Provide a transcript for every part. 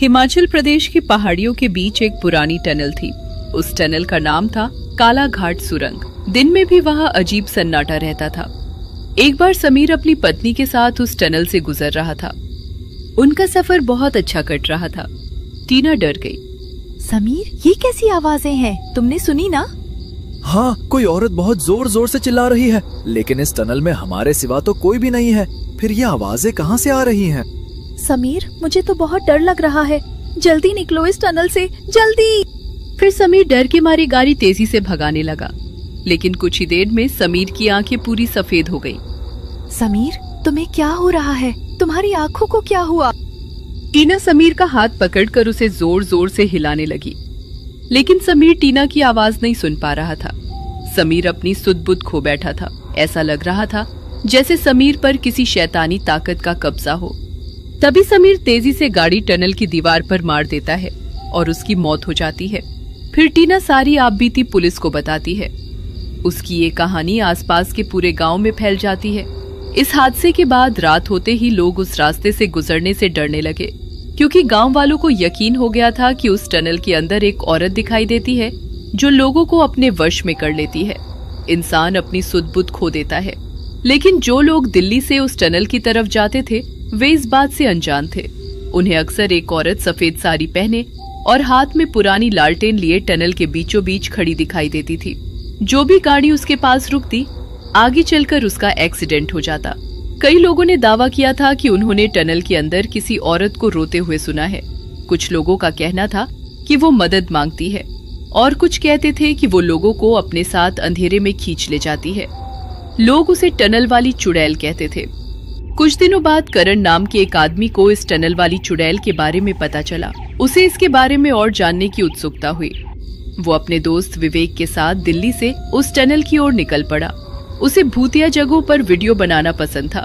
हिमाचल प्रदेश की पहाड़ियों के बीच एक पुरानी टनल थी। उस टनल का नाम था काला घाट सुरंग। दिन में भी वहाँ अजीब सन्नाटा रहता था। एक बार समीर अपनी पत्नी के साथ उस टनल से गुजर रहा था। उनका सफर बहुत अच्छा कट रहा था। टीना डर गई। समीर, ये कैसी आवाजें हैं? तुमने सुनी ना? हाँ, कोई औरत बहुत जोर जोर से चिल्ला रही है, लेकिन इस टनल में हमारे सिवा तो कोई भी नहीं है। फिर ये आवाजें कहाँ से आ रही हैं? समीर, मुझे तो बहुत डर लग रहा है। जल्दी निकलो इस टनल से, जल्दी। फिर समीर डर के मारे गाड़ी तेजी से भगाने लगा, लेकिन कुछ ही देर में समीर की आंखें पूरी सफेद हो गईं। समीर, तुम्हें क्या हो रहा है? तुम्हारी आंखों को क्या हुआ? टीना समीर का हाथ पकड़कर उसे जोर जोर से हिलाने लगी, लेकिन समीर टीना की आवाज नहीं सुन पा रहा था। समीर अपनी सुध-बुध खो बैठा था। ऐसा लग रहा था जैसे समीर पर किसी शैतानी ताकत का कब्जा हो। तभी समीर तेजी से गाड़ी टनल की दीवार पर मार देता है और उसकी मौत हो जाती है। फिर टीना सारी आपबीती पुलिस को बताती है। उसकी ये कहानी आसपास के पूरे गांव में फैल जाती है। इस हादसे के बाद रात होते ही लोग उस रास्ते से गुजरने से डरने लगे, क्योंकि गांव वालों को यकीन हो गया था कि उस टनल के अंदर एक औरत दिखाई देती है जो लोगों को अपने वश में कर लेती है। इंसान अपनी सुध-बुध खो देता है, लेकिन जो लोग दिल्ली से उस टनल की तरफ जाते थे वे इस बात से अनजान थे। उन्हें अक्सर एक औरत सफेद साड़ी पहने और हाथ में पुरानी लालटेन लिए टनल के बीचों बीच खड़ी दिखाई देती थी। जो भी गाड़ी उसके पास रुकती, आगे चलकर उसका एक्सीडेंट हो जाता। कई लोगों ने दावा किया था कि उन्होंने टनल के अंदर किसी औरत को रोते हुए सुना है। कुछ लोगों का कहना था कि वो मदद मांगती है और कुछ कहते थे कि वो लोगों को अपने साथ अंधेरे में खींच ले जाती है। लोग उसे टनल वाली चुड़ैल कहते थे। कुछ दिनों बाद करण नाम के एक आदमी को इस टनल वाली चुड़ैल के बारे में पता चला। उसे इसके बारे में और जानने की उत्सुकता हुई। वो अपने दोस्त विवेक के साथ दिल्ली से उस टनल की ओर निकल पड़ा। उसे भूतिया जगहों पर वीडियो बनाना पसंद था।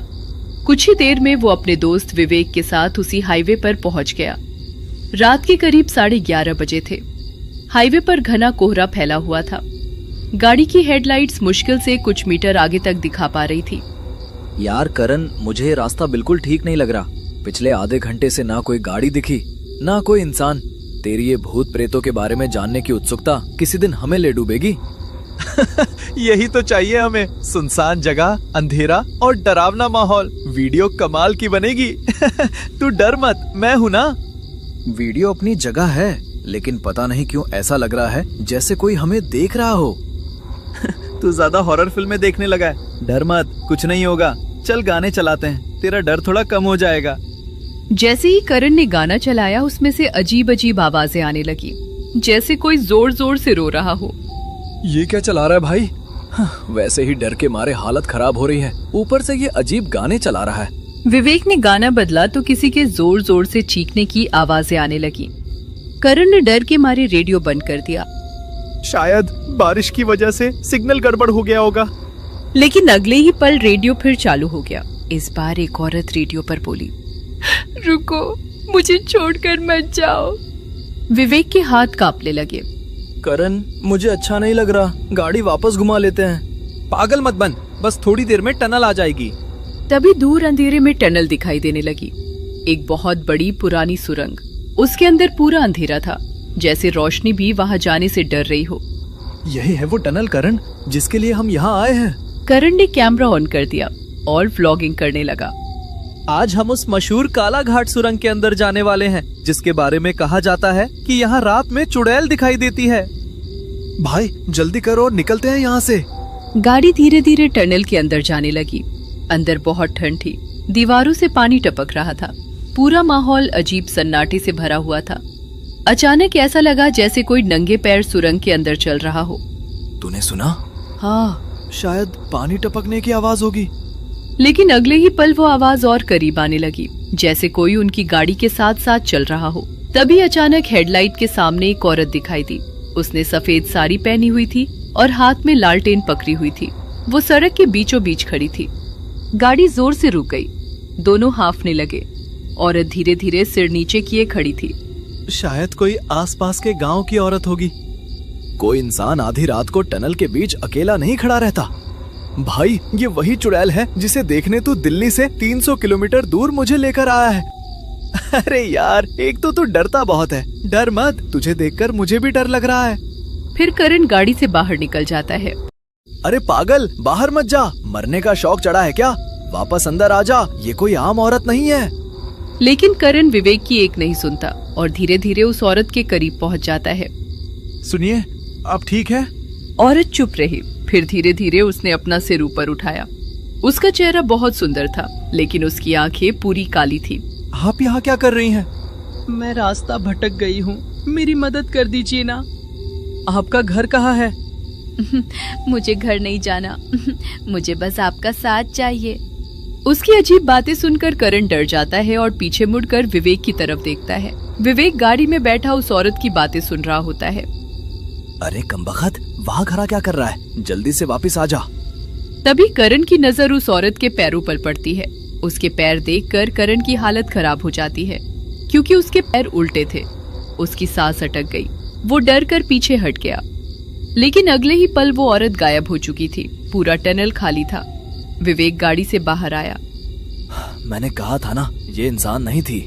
कुछ ही देर में वो अपने दोस्त विवेक के साथ उसी हाईवे पर पहुंच गया। रात के करीब 11:30 बजे थे। हाईवे पर घना कोहरा फैला हुआ था। गाड़ी की हेडलाइट्स मुश्किल से कुछ मीटर आगे तक दिखा पा रही थी। यार करण, मुझे ये रास्ता बिल्कुल ठीक नहीं लग रहा। पिछले आधे घंटे से ना कोई गाड़ी दिखी, ना कोई इंसान। तेरी ये भूत प्रेतों के बारे में जानने की उत्सुकता किसी दिन हमें ले डूबेगी। यही तो चाहिए हमें, सुनसान जगह, अंधेरा और डरावना माहौल। वीडियो कमाल की बनेगी। तू डर मत, मैं हूँ ना। वीडियो अपनी जगह है, लेकिन पता नहीं क्यों ऐसा लग रहा है जैसे कोई हमें देख रहा हो। तू ज्यादा हॉरर फिल्में देखने लगा है। डर मत, कुछ नहीं होगा। चल गाने चलाते हैं, तेरा डर थोड़ा कम हो जाएगा। जैसे ही करण ने गाना चलाया, उसमें से अजीब अजीब आवाजें आने लगी, जैसे कोई जोर जोर से रो रहा हो। ये क्या चला रहा है भाई? वैसे ही डर के मारे हालत खराब हो रही है, ऊपर से ये अजीब गाने चला रहा है। विवेक ने गाना बदला तो किसी के जोर जोर से चीखने की आवाजें आने लगी। करण ने डर के मारे रेडियो बंद कर दिया। शायद बारिश की वजह से सिग्नल गड़बड़ हो गया होगा। लेकिन अगले ही पल रेडियो फिर चालू हो गया। इस बार एक औरत रेडियो पर बोली, रुको, मुझे छोड़कर मत जाओ। विवेक के हाथ कांपने लगे। करण, मुझे अच्छा नहीं लग रहा, गाड़ी वापस घुमा लेते हैं। पागल मत बन, बस थोड़ी देर में टनल आ जाएगी। तभी दूर अंधेरे में टनल दिखाई देने लगी। एक बहुत बड़ी पुरानी सुरंग। उसके अंदर पूरा अंधेरा था, जैसे रोशनी भी वहां जाने से डर रही हो। यही है वो टनल करण, जिसके लिए हम यहाँ आए हैं। करण ने कैमरा ऑन कर दिया और व्लॉगिंग करने लगा। आज हम उस मशहूर काला घाट सुरंग के अंदर जाने वाले हैं, जिसके बारे में कहा जाता है कि यहाँ रात में चुड़ैल दिखाई देती है। भाई जल्दी करो, निकलते हैं यहाँ से। गाड़ी धीरे धीरे टनल के अंदर जाने लगी। अंदर बहुत ठंड थी, दीवारों से पानी टपक रहा था। पूरा माहौल अजीब सन्नाटे से भरा हुआ था। अचानक ऐसा लगा जैसे कोई नंगे पैर सुरंग के अंदर चल रहा हो। तूने सुना? हाँ, शायद पानी टपकने की आवाज होगी। लेकिन अगले ही पल वो आवाज और करीब आने लगी, जैसे कोई उनकी गाड़ी के साथ साथ चल रहा हो। तभी अचानक हेडलाइट के सामने एक औरत दिखाई दी। उसने सफेद साड़ी पहनी हुई थी और हाथ में लालटेन पकड़ी हुई थी। वो सड़क के बीचों बीच खड़ी थी। गाड़ी जोर से रुक गई। दोनों हांफने लगे। औरत धीरे धीरे सिर नीचे किए खड़ी थी। शायद कोई आसपास के गांव की औरत होगी। कोई इंसान आधी रात को टनल के बीच अकेला नहीं खड़ा रहता। भाई, ये वही चुड़ैल है जिसे देखने तू दिल्ली से 300 किलोमीटर दूर मुझे लेकर आया है। अरे यार, एक तो तू डरता बहुत है। डर मत, तुझे देखकर मुझे भी डर लग रहा है। फिर करण गाड़ी से बाहर निकल जाता है। अरे पागल, बाहर मत जा, मरने का शौक चढ़ा है क्या? वापस अंदर आ जा, ये कोई आम औरत नहीं है। लेकिन करण विवेक की एक नहीं सुनता और धीरे धीरे उस औरत के करीब पहुंच जाता है। सुनिए, आप ठीक है? औरत चुप रही। फिर धीरे धीरे उसने अपना सिर ऊपर उठाया। उसका चेहरा बहुत सुंदर था, लेकिन उसकी आंखें पूरी काली थी। आप यहाँ क्या कर रही हैं? मैं रास्ता भटक गई हूँ, मेरी मदद कर दीजिए ना। आपका घर कहाँ है? मुझे घर नहीं जाना, मुझे बस आपका साथ चाहिए। उसकी अजीब बातें सुनकर करण डर जाता है और पीछे मुड़कर विवेक की तरफ देखता है। विवेक गाड़ी में बैठा उस औरत की बातें सुन रहा होता है। अरे कमबख्त, वहाँ खड़ा क्या कर रहा है? जल्दी से वापस आ जा। तभी करण की नजर उस औरत के पैरों पर पड़ती है। उसके पैर देखकर करण की हालत खराब हो जाती है, क्योंकि उसके पैर उल्टे थे। उसकी सांस अटक गई। वो डर कर पीछे हट गया, लेकिन अगले ही पल वो औरत गायब हो चुकी थी। पूरा टनल खाली था। विवेक गाड़ी से बाहर आया। मैंने कहा था ना, ये इंसान नहीं थी।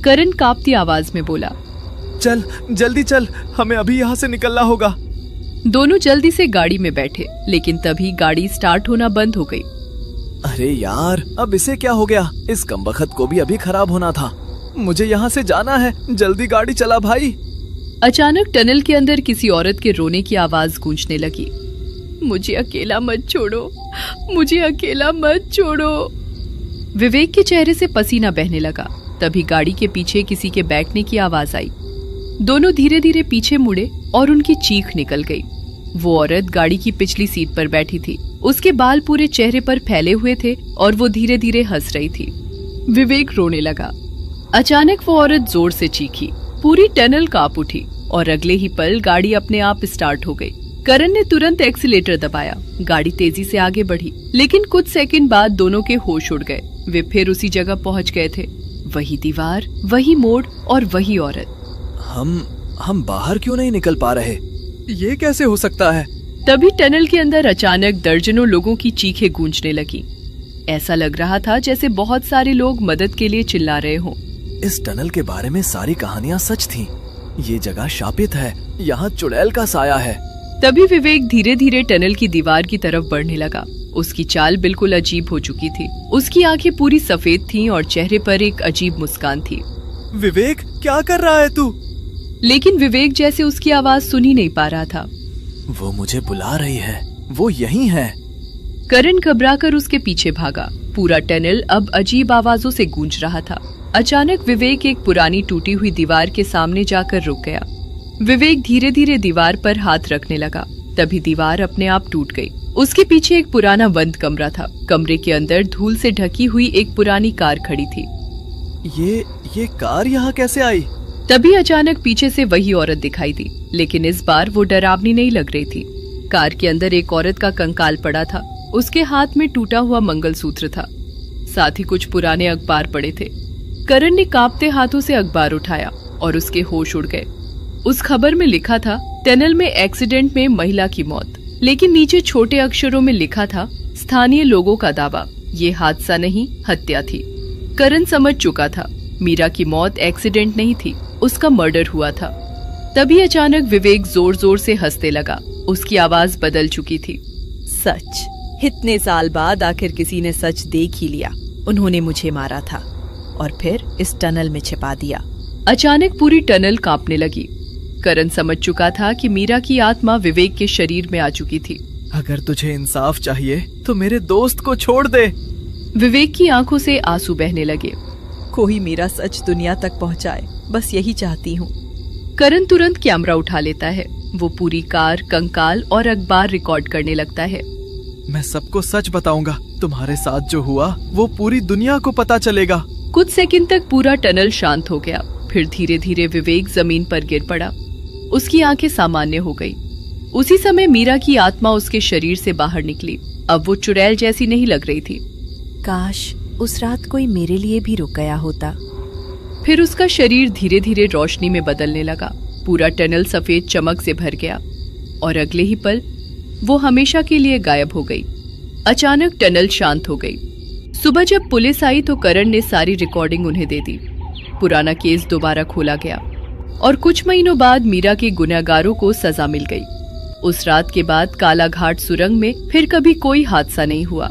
करण कांपती आवाज में बोला। चल, जल्दी चल, हमें अभी यहाँ से निकलना होगा। दोनों जल्दी से गाड़ी में बैठे, लेकिन तभी गाड़ी स्टार्ट होना बंद हो गई। अरे यार, अब इसे क्या हो गया? इस कमबख्त को भी अभी खराब होना था। मुझे यहाँ से जाना है, जल्दी गाड़ी चला भाई। अचानक टनल के अंदर किसी औरत के रोने की आवाज गूंजने लगी। मुझे अकेला मत छोड़ो, मुझे अकेला मत छोड़ो। विवेक के चेहरे से पसीना बहने लगा। तभी गाड़ी के पीछे किसी के बैठने की आवाज आई। दोनों धीरे धीरे पीछे मुड़े और उनकी चीख निकल गई। वो औरत गाड़ी की पिछली सीट पर बैठी थी। उसके बाल पूरे चेहरे पर फैले हुए थे और वो धीरे धीरे हंस रही थी। विवेक रोने लगा। अचानक वो औरत जोर से चीखी। पूरी टनल कांप उठी और अगले ही पल गाड़ी अपने आप स्टार्ट हो गई। करण ने तुरंत एक्सीलेटर दबाया। गाड़ी तेजी से आगे बढ़ी, लेकिन कुछ सेकंड बाद दोनों के होश उड़ गए। वे फिर उसी जगह पहुंच गए थे। वही दीवार, वही मोड़ और वही औरत। हम बाहर क्यों नहीं निकल पा रहे? ये कैसे हो सकता है? तभी टनल के अंदर अचानक दर्जनों लोगों की चीखें गूंजने लगी। ऐसा लग रहा था जैसे बहुत सारे लोग मदद के लिए चिल्ला रहे हों। इस टनल के बारे में सारी कहानियां सच थीं। ये जगह शापित है, यहाँ चुड़ैल का साया है। तभी विवेक धीरे धीरे टनल की दीवार की तरफ बढ़ने लगा। उसकी चाल बिल्कुल अजीब हो चुकी थी। उसकी आंखें पूरी सफेद थीं और चेहरे पर एक अजीब मुस्कान थी। विवेक, क्या कर रहा है तू? लेकिन विवेक जैसे उसकी आवाज सुन ही नहीं पा रहा था। वो मुझे बुला रही है, वो यहीं है। करण घबराकर उसके पीछे भागा। पूरा टनल अब अजीब आवाजों से गूंज रहा था। अचानक विवेक एक पुरानी टूटी हुई दीवार के सामने जाकर रुक गया। विवेक धीरे धीरे दीवार पर हाथ रखने लगा। तभी दीवार अपने आप टूट गई। उसके पीछे एक पुराना बंद कमरा था। कमरे के अंदर धूल से ढकी हुई एक पुरानी कार खड़ी थी। ये कार यहाँ कैसे आई? तभी अचानक पीछे से वही औरत दिखाई दी, लेकिन इस बार वो डरावनी नहीं लग रही थी। कार के अंदर एक औरत का कंकाल पड़ा था। उसके हाथ में टूटा हुआ मंगलसूत्र था। साथ ही कुछ पुराने अखबार पड़े थे। करण ने कांपते हाथों से अखबार उठाया और उसके होश उड़ गए। उस खबर में लिखा था, टनल में एक्सीडेंट में महिला की मौत, लेकिन नीचे छोटे अक्षरों में लिखा था, स्थानीय लोगों का दावा, ये हादसा नहीं, हत्या थी। करण समझ चुका था, मीरा की मौत एक्सीडेंट नहीं थी, उसका मर्डर हुआ था। तभी अचानक विवेक जोर जोर से हंसने लगा। उसकी आवाज बदल चुकी थी। सच, इतने साल बाद आखिर किसी ने सच देख ही लिया। उन्होंने मुझे मारा था और फिर इस टनल में छिपा दिया। अचानक पूरी टनल कांपने लगी। करण समझ चुका था कि मीरा की आत्मा विवेक के शरीर में आ चुकी थी। अगर तुझे इंसाफ चाहिए तो मेरे दोस्त को छोड़ दे। विवेक की आंखों से आंसू बहने लगे। कोई मेरा सच दुनिया तक पहुंचाए, बस यही चाहती हूँ। करण तुरंत कैमरा उठा लेता है। वो पूरी कार, कंकाल और अखबार रिकॉर्ड करने लगता है। मैं सबको सच बताऊंगा। तुम्हारे साथ जो हुआ वो पूरी दुनिया को पता चलेगा। कुछ सेकंड तक पूरा टनल शांत हो गया। फिर धीरे धीरे विवेक जमीन पर गिर पड़ा। उसकी आंखें सामान्य हो गई। उसी समय मीरा की आत्मा उसके शरीर से बाहर निकली। अब वो चुड़ैल जैसी नहीं लग रही थी। काश उस रात कोई मेरे लिए भी रुक गया होता। फिर उसका शरीर धीरे धीरे रोशनी में बदलने लगा। पूरा टनल सफेद चमक से भर गया और अगले ही पल वो हमेशा के लिए गायब हो गई। अचानक टनल शांत हो गई। सुबह जब पुलिस आई तो करण ने सारी रिकॉर्डिंग उन्हें दे दी। पुराना केस दोबारा खोला गया और कुछ महीनों बाद मीरा के गुनहगारों को सजा मिल गई। उस रात के बाद काला घाट सुरंग में फिर कभी कोई हादसा नहीं हुआ।